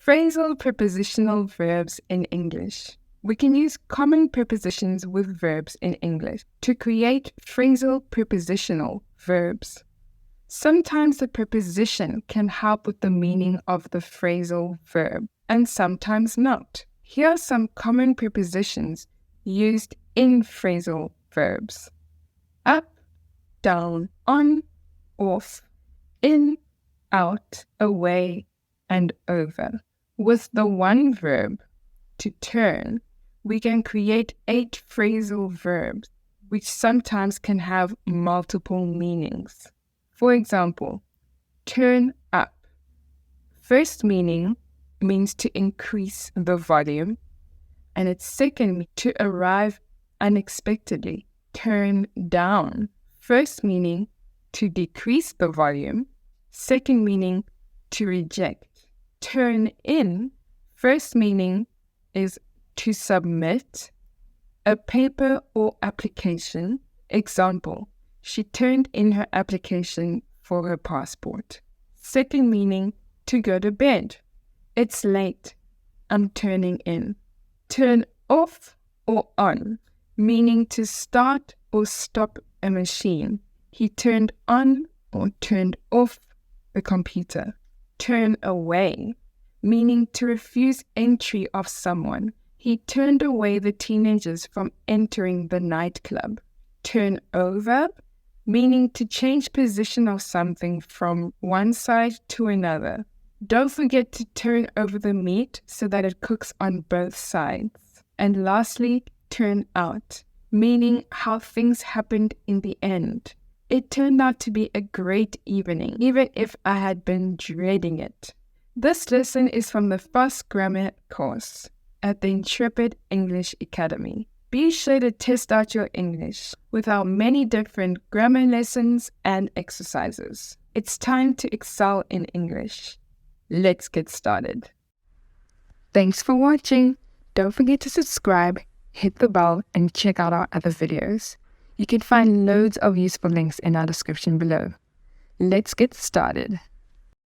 Phrasal prepositional verbs in English. We can use common prepositions with verbs in English to create phrasal prepositional verbs. Sometimes the preposition can help with the meaning of the phrasal verb, and sometimes not. Here are some common prepositions used in phrasal verbs: up, down, on, off, in, out, away, and over. With the one verb, to turn, we can create 8 phrasal verbs, which sometimes can have multiple meanings. For example, turn up. First meaning means to increase the volume, and its second, to arrive unexpectedly. Turn down. First meaning, to decrease the volume. Second meaning, to reject. Turn in. First meaning is to submit a paper or application. Example, she turned in her application for her passport. Second meaning, to go to bed. It's late. I'm turning in. Turn off or on, meaning to start or stop a machine. He turned on or turned off the computer. Turn away, meaning to refuse entry of someone. He turned away the teenagers from entering the nightclub. Turn over, meaning to change position of something from one side to another. Don't forget to turn over the meat so that it cooks on both sides. And lastly, turn out, meaning how things happened in the end. It turned out to be a great evening, even if I had been dreading it. This lesson is from the Fast Grammar course at the Intrepid English Academy. Be sure to test out your English with our many different grammar lessons and exercises. It's time to excel in English. Let's get started. Thanks for watching. Don't forget to subscribe, hit the bell, and check out our other videos. You can find loads of useful links in our description below. Let's get started.